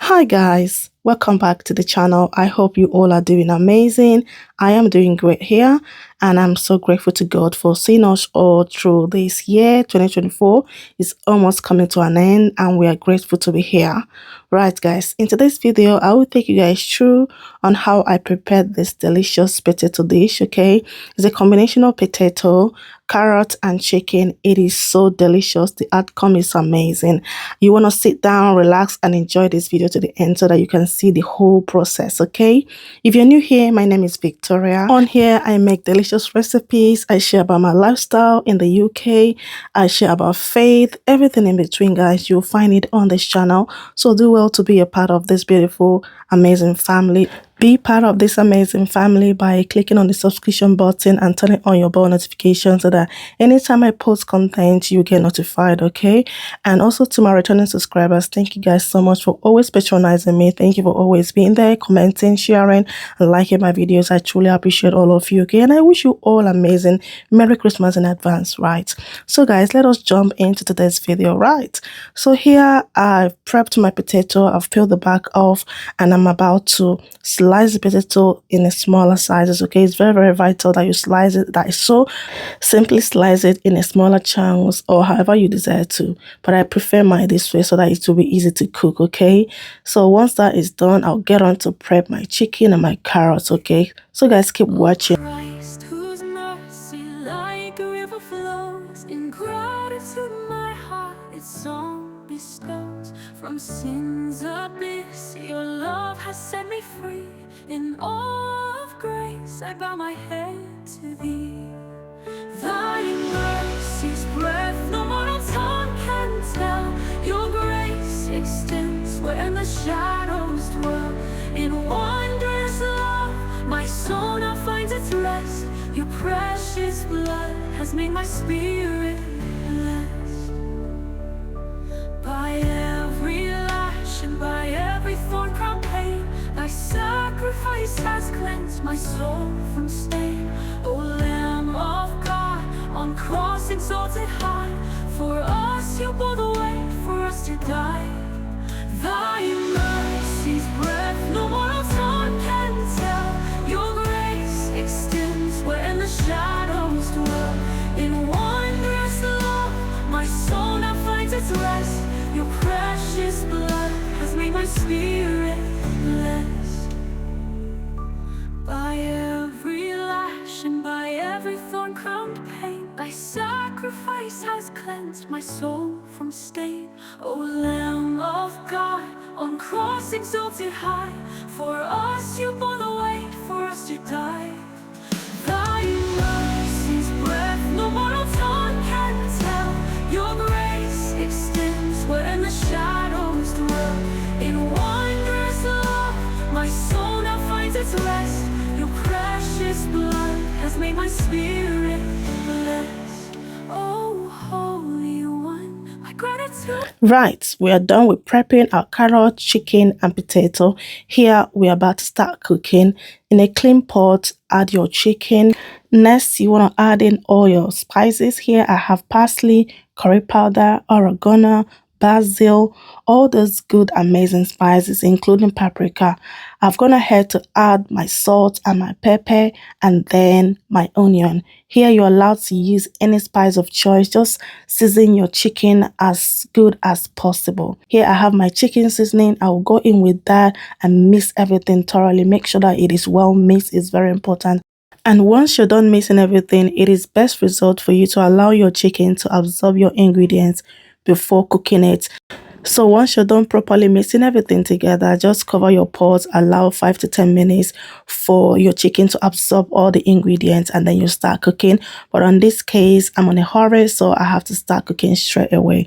Hi guys, welcome back to the channel. I hope you all are doing amazing. I am doing great here, and I'm so grateful to God for seeing us all through this year. 2024 is almost coming to an end, and we are grateful to be here. Right guys, in today's video I will take you guys through on how I prepared this delicious potato dish. Okay, it's a combination of potato, carrot and chicken. It is so delicious. The outcome is amazing. You want to sit down, relax and enjoy this video to the end so that you can see the whole process. Okay, if you're new here, my name is Victoria. On here I make delicious recipes. I share about my lifestyle in the UK. I share about faith, everything in between guys. You'll find it on this channel, so do well to be a part of this beautiful amazing family. Be part of this amazing family by clicking on the subscription button and turning on your bell notification so that anytime I post content, you get notified, okay? And also to my returning subscribers, thank you guys so much for always patronizing me. Thank you for always being there, commenting, sharing, and liking my videos. I truly appreciate all of you, okay? And I wish you all amazing Merry Christmas in advance, right? So guys, let us jump into today's video, right? So here I've prepped my potato. I've peeled the back off and I'm about to slice the potato in a smaller sizes. Okay, it's very vital that you slice it. That is so simply slice it in a smaller chunks or however you desire to, but I prefer mine this way so that it will be easy to cook. Okay, so once that is done, I'll get on to prep my chicken and my carrots. Okay, so guys, keep watching. Christ, whose mercy like a river flows, in gratitude my heart its song bestows. From sin's abyss your love has set me free. In awe of grace I bow my head to thee. Thy mercy's breath no mortal tongue can tell. Your grace extends where the shadows dwell. In wondrous love my soul now finds its rest. Your precious blood has made my spirit blessed. By every lash and by every thorn crown pain, thy sacrifice has cleansed my soul from stain. O Lamb of God, on cross exalted high, for us you bore the weight, for us to die. Thy mercy's breath no mortal tongue can tell. Your grace extends where the shadows dwell. In wondrous love my soul now finds its rest. Your precious blood has made my spirit blessed. By every lash and by every thorn-crowned pain, thy sacrifice has cleansed my soul from stain. O Lamb of God, on cross exalted high, for us you bore the weight, for us to die. Thy mercy's breath no mortal tongue can tell. Your grace extends where the shadows dwell. In wondrous love my soul now finds its rest. Your precious blood has made my spirit blessed. Oh Holy One, my gratitude. Right, we are done with prepping our carrot, chicken and potato. Here we are about to start cooking. In a clean pot, add your chicken. Next, you want to add in all your spices. Here I have parsley, curry powder, oregano, basil, all those good amazing spices including paprika. I've gone ahead to add my salt and my pepper and then my onion. Here you're allowed to use any spice of choice. Just season your chicken as good as possible. Here I have my chicken seasoning. I will go in with that and mix everything thoroughly. Make sure that it is well mixed. It's very important. And once you're done mixing everything, it is best result for you to allow your chicken to absorb your ingredients before cooking it. So once you're done properly mixing everything together, just cover your pot, allow 5 to 10 minutes for your chicken to absorb all the ingredients, and then you start cooking. But on this case, I'm on a hurry, so I have to start cooking straight away.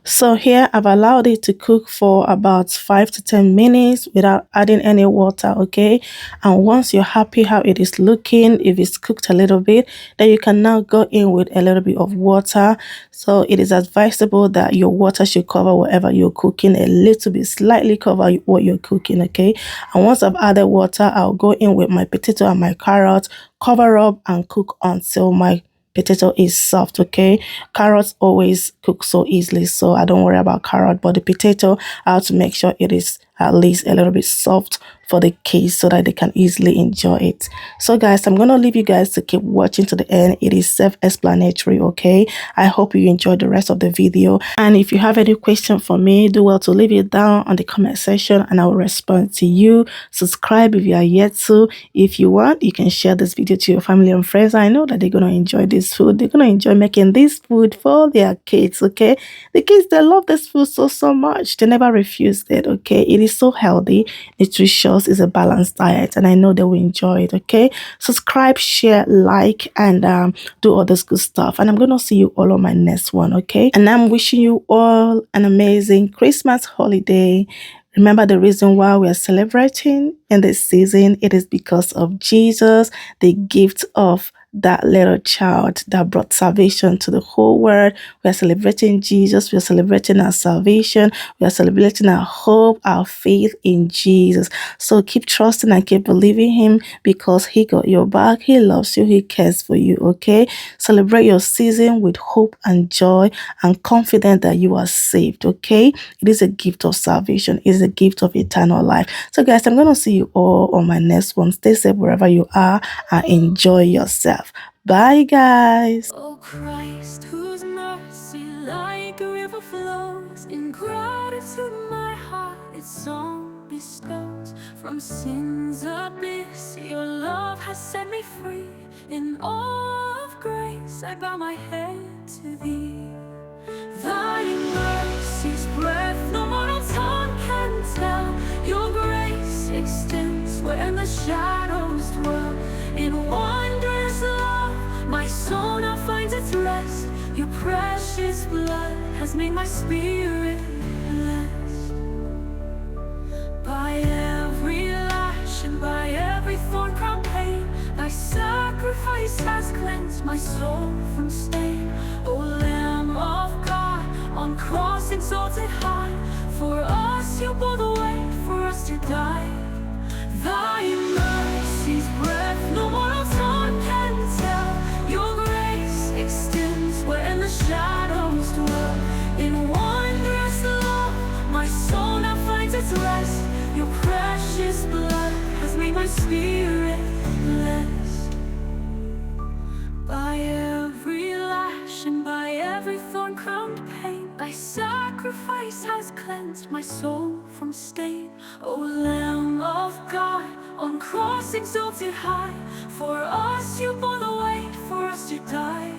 So here I've allowed it to cook for about 5 to 10 minutes without adding any water, okay? And once you're happy how it is looking, if it's cooked a little bit, then you can now go in with a little bit of water. So it is advisable that your water should cover whatever you're cooking, a little bit, slightly cover what you're cooking, okay? And once I've added water, I'll go in with my potato and my carrot, cover up and cook until my potato is soft, okay? Carrots always cook so easily, so I don't worry about carrot, but the potato, I have to make sure it is at least a little bit soft for the kids so that they can easily enjoy it. So guys, I'm gonna leave you guys to keep watching to the end. It is self-explanatory, okay? I hope you enjoyed the rest of the video, and if you have any question for me, do well to leave it down on the comment section and I will respond to you. Subscribe if you are yet to. If you want, you can share this video to your family and friends. I know that they're gonna enjoy this food. They're gonna enjoy making this food for their kids, okay? The kids, they love this food so much. They never refuse it, okay? It is so healthy, nutritious, is a balanced diet, and I know they will enjoy it, okay? Subscribe, share, like, and do all this good stuff. And I'm gonna see you all on my next one, okay? And I'm wishing you all an amazing Christmas holiday. Remember, the reason why we are celebrating in this season, it is because of Jesus, the gift of that little child that brought salvation to the whole world. We are celebrating Jesus. We are celebrating our salvation. We are celebrating our hope, our faith in Jesus. So keep trusting and keep believing him, because he got your back. He loves you. He cares for you, okay? Celebrate your season with hope and joy and confident that you are saved, okay? It is a gift of salvation. It is a gift of eternal life. So guys, I'm going to see you all on my next one. Stay safe wherever you are and enjoy yourself. Bye, guys. Oh Christ, whose mercy like a river flows, in gratitude my heart its song bestows. From sin's abyss your love has set me free. In awe of grace I bow my head to thee. Thy mercy's breadth no mortal tongue can tell. Your grace extends where the shadows dwell. In wondrous love my soul now finds its rest. Your precious blood has made my spirit blessed. By every lash and by every thorn crown pain, thy sacrifice has cleansed my soul from stain. O Lamb of God, on cross exalted high, for us you bore the way, for us to die. Thy mercy's breadth no mortal tongue can tell. Your grace extends where the shadows dwell. In wondrous love my soul now finds its rest. Your precious blood has made my spirit blessed. By every lash and by every thorn-crowned pain, thy sacrifice has cleansed my soul from stain. O Lamb of God, on cross exalted high, for us you bore the way, for us to die.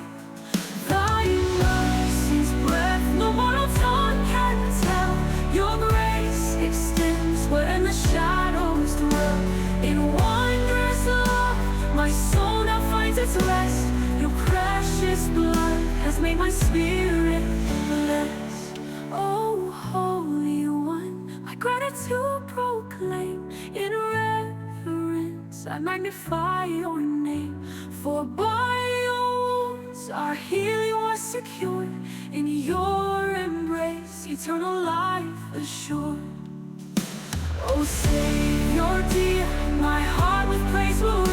Thy mercy's breadth no mortal tongue can tell. Your grace extends where the shadows dwell. In wondrous love my soul now finds its rest. Your precious blood has made my spirit blessed. Oh Holy One, my gratitude proclaim. In reverence I magnify your name. For by your wounds our healing was secured. In your embrace eternal life assured. Oh Savior dear, my heart with praise will